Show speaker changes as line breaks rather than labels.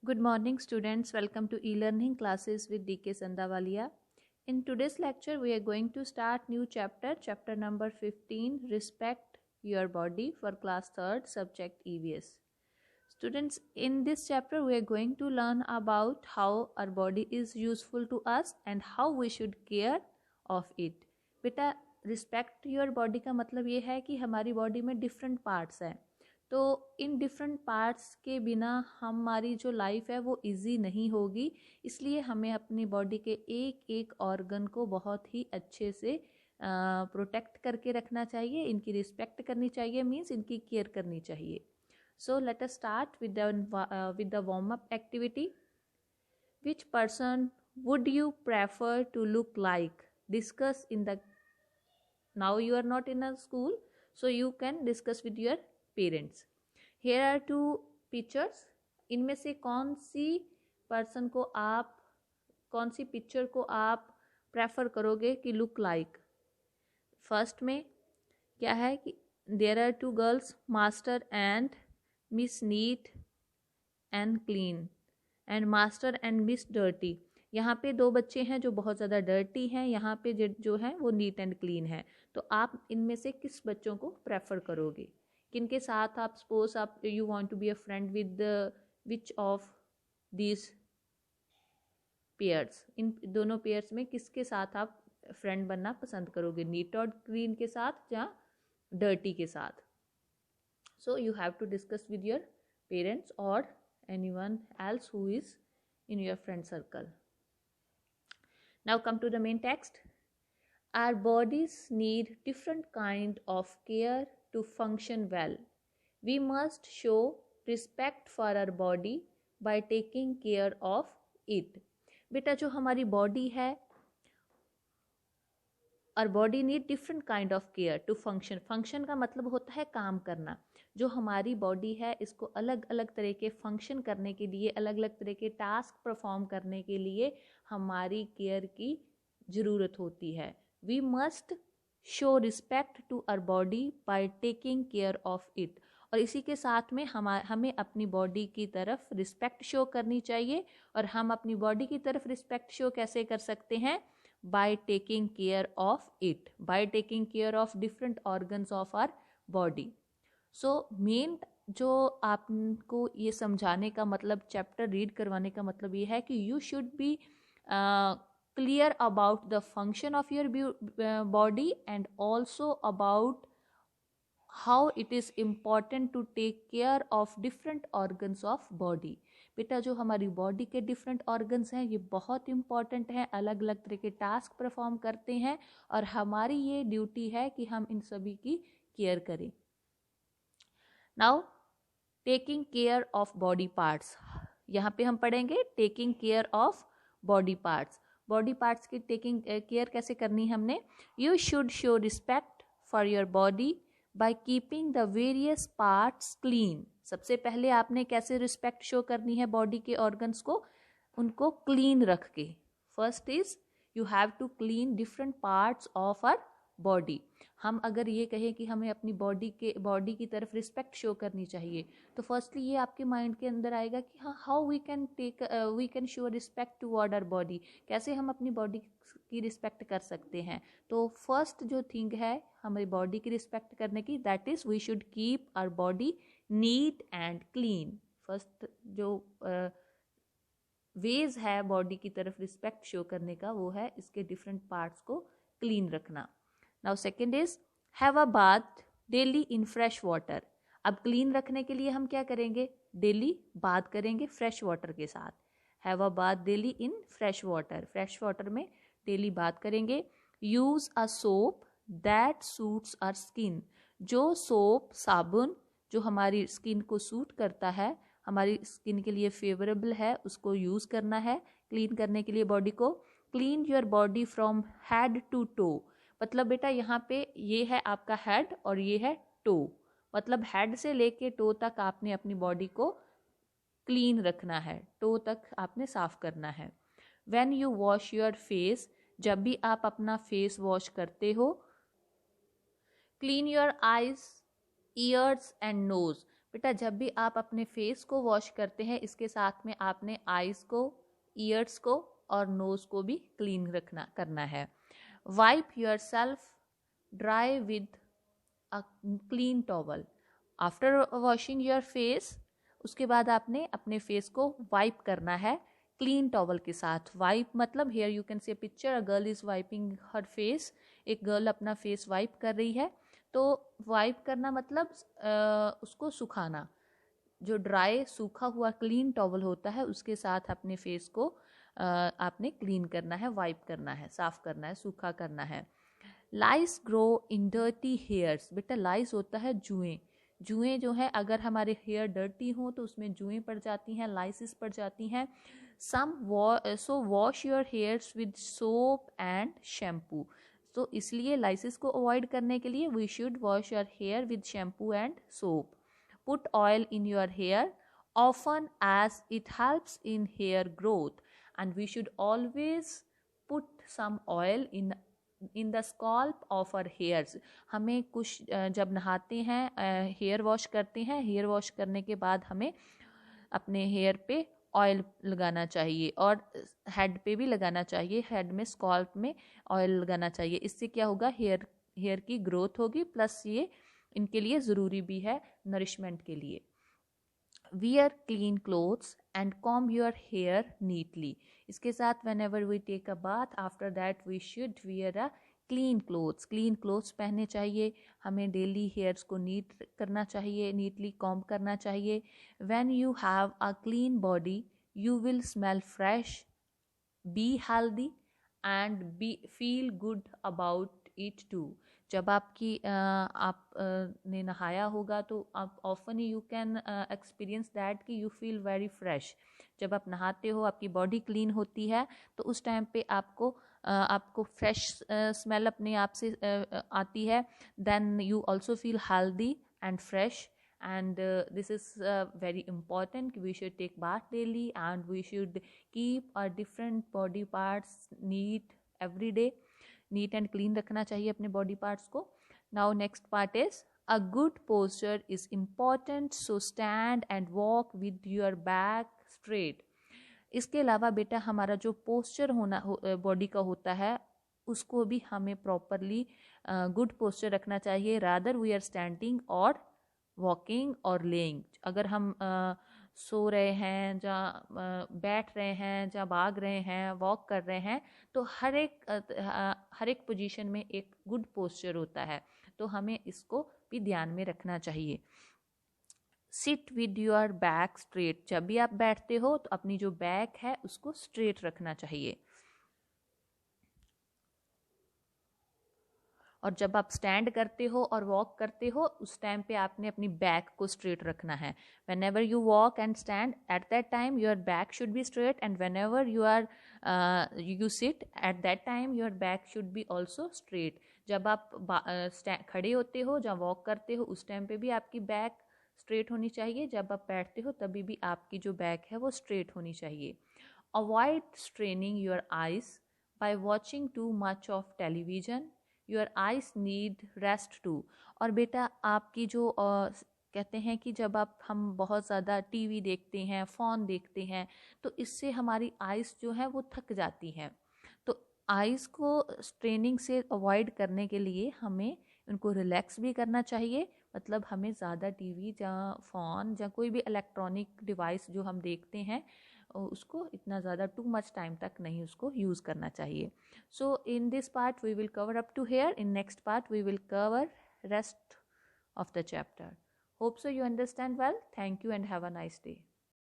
Good morning students, welcome to e-learning classes with DK Sandawalia. In today's lecture we are going to start new chapter number 15, Respect Your Body, for class 3rd, subject EVS. Students, in this chapter we are going to learn about how our body is useful to us and how we should care of it. बेटा, respect your body का मतलब ये है कि हमारी body में different parts हैं, तो इन डिफरेंट पार्ट्स के बिना हमारी जो लाइफ है वो इजी नहीं होगी। इसलिए हमें अपनी बॉडी के एक एक ऑर्गन को बहुत ही अच्छे से प्रोटेक्ट करके रखना चाहिए, इनकी रिस्पेक्ट करनी चाहिए, मीन्स इनकी केयर करनी चाहिए। So let us start with the warm-up activity. Which person would you prefer to look like? Discuss in the. Now you are not in a school, so you can discuss with your parents. Here are two pictures. इनमें से कौन सी person को आप, कौन सी picture को आप prefer करोगे कि लुक लाइक? फर्स्ट में क्या है कि there are two girls, master and miss neat and clean and master and miss dirty. यहाँ पे दो बच्चे हैं जो बहुत ज़्यादा डर्टी हैं, यहाँ पे जो है वो नीट एंड क्लीन है। तो आप इनमें से किस बच्चों को प्रेफर करोगे? किनके साथ आप, सपोज आप you want to be a friend with which of these pairs? इन दोनों पेयर्स में किसके साथ आप फ्रेंड बनना पसंद करोगे? नीट और क्लीन के साथ या डर्टी के साथ? So you have to discuss with your parents or anyone else who is in your friend circle. Now come to the main text. Our bodies need different kind of care to function well. We must show respect for our body by taking care of it. बेटा, जो हमारी body है, और body need different kind of care to function. Function का मतलब होता है काम करना। जो हमारी बॉडी है इसको अलग अलग तरह के फंक्शन करने के लिए, अलग अलग तरह के टास्क परफॉर्म करने के लिए हमारी केयर की ज़रूरत होती है। We must show respect to our body by taking care of it. और इसी के साथ में हमें अपनी बॉडी की तरफ रिस्पेक्ट शो करनी चाहिए। और हम अपनी बॉडी की तरफ रिस्पेक्ट शो कैसे कर सकते हैं? by taking care of it, by taking care of different organs of our body. So main जो आपको ये समझाने का मतलब, चैप्टर रीड करवाने का मतलब ये है कि you should be clear about the function of your body and also about how it is important to take care of different organs of body. बेटा, जो हमारी बॉडी के डिफरेंट ऑर्गन्स हैं ये बहुत इंपॉर्टेंट हैं, अलग अलग तरह के टास्क परफॉर्म करते हैं और हमारी ये ड्यूटी है कि हम इन सभी की केयर करें। Now taking care of body parts, यहाँ पे हम पढ़ेंगे taking care of body parts. Body parts की टेकिंग केयर कैसे करनी है हमने? You should show respect for your body by keeping the various parts clean. सबसे पहले आपने कैसे रिस्पेक्ट शो करनी है बॉडी के ऑर्गन्स को? उनको क्लीन रख के। First is you have to clean different parts of our body. हम अगर ये कहें कि हमें अपनी बॉडी की तरफ रिस्पेक्ट शो करनी चाहिए, तो फर्स्टली ये आपके माइंड के अंदर आएगा कि हाँ, how we can show respect toward our body. कैसे हम अपनी बॉडी की रिस्पेक्ट कर सकते हैं? तो फर्स्ट जो थिंग है हमारी बॉडी की रिस्पेक्ट करने की, that is we should keep our body neat and clean. First जो वेज है बॉडी की तरफ रिस्पेक्ट शो करने का, वो है इसके डिफरेंट पार्ट्स को क्लीन रखना। Now second is have a bath daily in fresh water. अब क्लीन रखने के लिए हम क्या करेंगे? डेली बाथ करेंगे फ्रेश वाटर के साथ। Have a bath daily in fresh water, fresh water में डेली बात करेंगे। Use a soap that suits our skin. जो सोप, साबुन जो हमारी स्किन को सूट करता है, हमारी स्किन के लिए फेवरेबल है, उसको यूज़ करना है क्लीन करने के लिए बॉडी को। Clean your body from head to toe. मतलब बेटा यहाँ पे ये है आपका हेड और ये है टो, मतलब हेड से लेके टो तक आपने अपनी बॉडी को क्लीन रखना है, टो तक आपने साफ करना है। When you wash your face, जब भी आप अपना फेस वॉश करते हो। Clean your eyes, ears and nose, बेटा जब भी आप अपने फेस को वॉश करते हैं इसके साथ में आपने आईज को, ईयर्स को और नोज को भी क्लीन करना है। Wipe your self dry with a clean towel. After washing your face, उसके बाद आपने अपने फेस को वाइप करना है क्लीन टॉवल के साथ। वाइप मतलब here you can see picture, a girl is wiping her face, एक गर्ल अपना फेस वाइप कर रही है। तो वाइप करना मतलब उसको सुखाना। जो ड्राई सूखा हुआ क्लीन टॉवल होता है उसके साथ अपने फेस को आपने क्लीन करना है, वाइप करना है, साफ करना है, सूखा करना है। लाइस ग्रो इन डर्टी हेयर्स। बेटा लाइस होता है जुएं। जुएं जो है अगर हमारे हेयर डर्टी हो तो उसमें जुएं पड़ जाती हैं, लाइसिस पड़ जाती हैं। So wash your hairs with soap and shampoo. तो इसलिए लाइसिस को अवॉइड करने के लिए we should wash your hair with shampoo and soap. Put oil in your hair often as it helps in hair growth, and we should always put some oil in the scalp of our hairs. हमें कुछ जब नहाते हैं, hair wash करते हैं, hair wash करने के बाद हमें अपने हेयर पे ऑयल लगाना चाहिए और हेड पे भी लगाना चाहिए। हेड में, स्कॉल्प में ऑयल लगाना चाहिए। इससे क्या होगा, हेयर की ग्रोथ होगी, प्लस ये इनके लिए ज़रूरी भी है नरिशमेंट के लिए। Wear clean clothes and comb your hair neatly. इसके साथ whenever we take a bath, after that we should wear a clean clothes. Clean clothes पहनने चाहिए हमें, डेली हेयर्स को नीट करना चाहिए, नीटली कॉम्ब करना चाहिए। When you have a clean body you will smell fresh, be healthy and be feel good about it too. जब आप ने नहाया होगा तो आप often you can experience that कि यू फील वेरी फ्रेश। जब आप नहाते हो, आपकी बॉडी क्लीन होती है, तो उस टाइम पे आपको फ्रेश स्मेल अपने आप से आती है। Then you also feel healthy and fresh, and this is very important. We should take bath daily and we should keep our different body parts neat every day. NEET and clean रखना चाहिए अपने body parts को। Now next part is a good posture is important, so stand and walk with your back straight. इसके अलावा बेटा हमारा जो posture होना बॉडी का होता है उसको भी हमें प्रॉपरली गुड पोस्चर रखना चाहिए। रादर वी आर स्टैंडिंग और वॉकिंग और लेइंग। अगर हम सो रहे हैं, जहाँ बैठ रहे हैं, जहाँ भाग रहे हैं, वॉक कर रहे हैं, तो हर एक पोजीशन में एक गुड पोस्चर होता है, तो हमें इसको भी ध्यान में रखना चाहिए। Sit with your back straight. जब भी आप बैठते हो तो अपनी जो बैक है उसको स्ट्रेट रखना चाहिए। और जब आप स्टैंड करते हो और वॉक करते हो उस टाइम पे आपने अपनी बैक को स्ट्रेट रखना है। When ever you walk and stand at that time your back should be straight, and when ever you sit at that time your back should be also straight. जब आप खड़े होते हो, जब वॉक करते हो उस टाइम पे भी आपकी बैक स्ट्रेट होनी चाहिए। जब आप बैठते हो तभी भी आपकी जो बैक है वो स्ट्रेट होनी चाहिए। Avoid straining your eyes by watching too much of television, your eyes need rest too. और बेटा आपकी जो कहते हैं कि जब हम बहुत ज़्यादा टीवी देखते हैं, फ़ोन देखते हैं, तो इससे हमारी आइज़ जो है वो थक जाती हैं। तो आइज़ को स्ट्रेनिंग से अवॉइड करने के लिए हमें उनको रिलैक्स भी करना चाहिए। मतलब हमें ज़्यादा टीवी या फ़ोन या कोई भी इलेक्ट्रॉनिक डिवाइस जो हम देखते हैं उसको इतना ज़्यादा टू मच टाइम तक नहीं उसको यूज़ करना चाहिए। So in this part we will cover up to hair. In next part we will cover rest of the chapter. Hope so you understand well. Thank you and have a nice day.